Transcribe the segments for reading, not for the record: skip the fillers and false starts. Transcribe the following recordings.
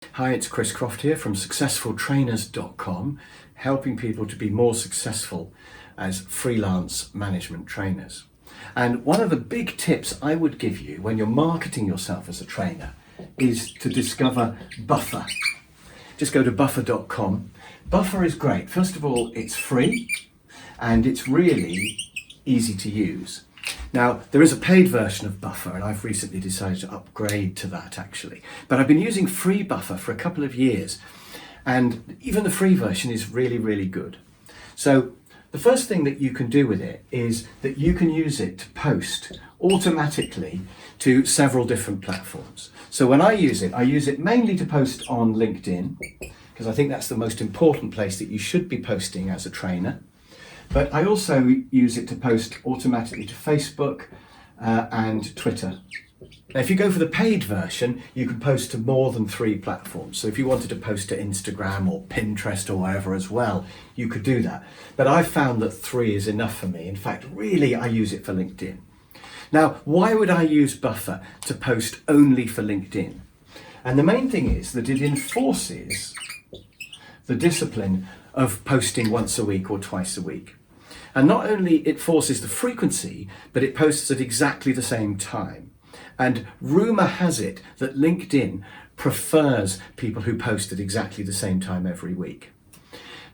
Hi, it's Chris Croft here from successfultrainers.com, helping people to be more successful as freelance management trainers. And one of the big tips I would give you when you're marketing yourself as a trainer is to discover Buffer. Just go to buffer.com. Buffer is great. First of all, it's free and it's really easy to use. Now, there is a paid version of Buffer, and I've recently decided to upgrade to that actually. But I've been using free Buffer for a couple of years, and even the free version is really, really good. So the first thing that you can do with it is that you can use it to post automatically to several different platforms. So when I use it mainly to post on LinkedIn, because I think that's the most important place that you should be posting as a trainer. But I also use it to post automatically to Facebook and Twitter. Now, if you go for the paid version, you can post to more than 3 platforms. So if you wanted to post to Instagram or Pinterest or wherever as well, you could do that. But I've found that 3 is enough for me. In fact, really, I use it for LinkedIn. Now, why would I use Buffer to post only for LinkedIn? And the main thing is that it enforces the discipline of posting once a week or twice a week. And not only it forces the frequency, but it posts at exactly the same time. And rumour has it that LinkedIn prefers people who post at exactly the same time every week.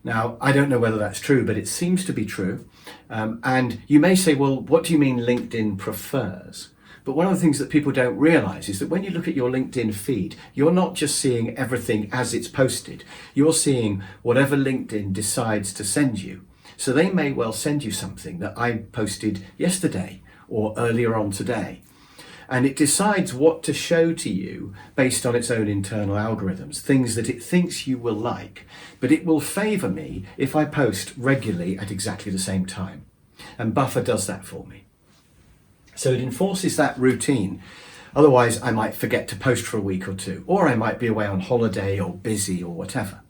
Now, I don't know whether that's true, but it seems to be true. And you may say, well, what do you mean LinkedIn prefers? But one of the things that people don't realise is that when you look at your LinkedIn feed, you're not just seeing everything as it's posted. You're seeing whatever LinkedIn decides to send you. So they may well send you something that I posted yesterday or earlier on today. And it decides what to show to you based on its own internal algorithms, things that it thinks you will like. But it will favour me if I post regularly at exactly the same time. And Buffer does that for me. So it enforces that routine. Otherwise, I might forget to post for a week or 2, or I might be away on holiday or busy or whatever.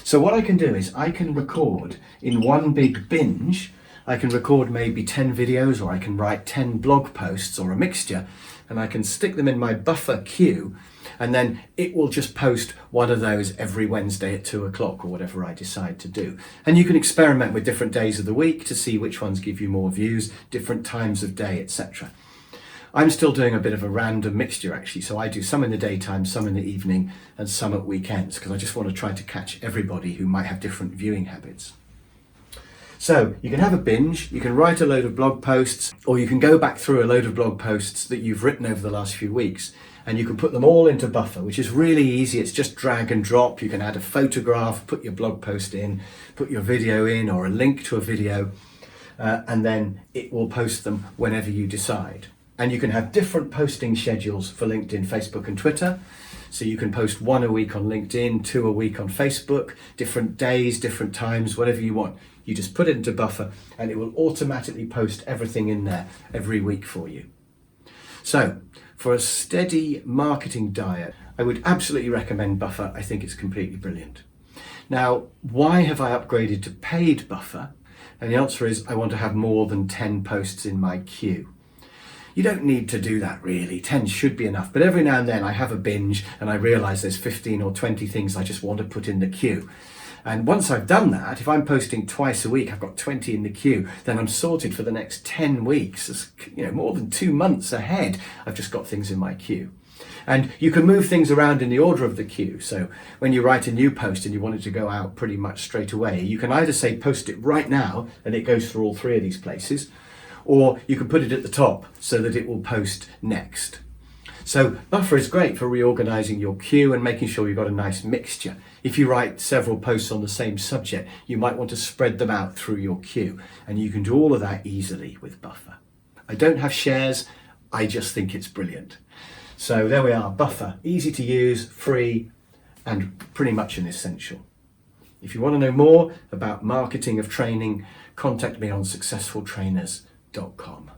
So what I can do is I can record in one big binge. I can record maybe 10 videos, or I can write 10 blog posts, or a mixture, and I can stick them in my Buffer queue, and then it will just post one of those every Wednesday at 2 o'clock or whatever I decide to do. And you can experiment with different days of the week to see which ones give you more views, different times of day, etc. I'm still doing a bit of a random mixture actually, so I do some in the daytime, some in the evening, and some at weekends, because I just want to try to catch everybody who might have different viewing habits. So you can have a binge, you can write a load of blog posts, or you can go back through a load of blog posts that you've written over the last few weeks, and you can put them all into Buffer, which is really easy. It's just drag and drop. You can add a photograph, put your blog post in, put your video in, or a link to a video, and then it will post them whenever you decide. And you can have different posting schedules for LinkedIn, Facebook, and Twitter. So you can post 1 a week on LinkedIn, 2 a week on Facebook, different days, different times, whatever you want. You just put it into Buffer and it will automatically post everything in there every week for you. So for a steady marketing diet, I would absolutely recommend Buffer. I think it's completely brilliant. Now, why have I upgraded to paid Buffer? And the answer is I want to have more than 10 posts in my queue. You don't need to do that really, 10 should be enough, but every now and then I have a binge and I realise there's 15 or 20 things I just want to put in the queue. And once I've done that, if I'm posting twice a week, I've got 20 in the queue, then I'm sorted for the next 10 weeks. It's, more than 2 months ahead, I've just got things in my queue. And you can move things around in the order of the queue. So when you write a new post and you want it to go out pretty much straight away, you can either say post it right now and it goes through all 3 of these places, or you can put it at the top so that it will post next. So Buffer is great for reorganizing your queue and making sure you've got a nice mixture. If you write several posts on the same subject, you might want to spread them out through your queue, and you can do all of that easily with Buffer. I don't have shares, I just think it's brilliant. So there we are, Buffer, easy to use, free, and pretty much an essential. If you want to know more about marketing of training, contact me on successfultrainers.com.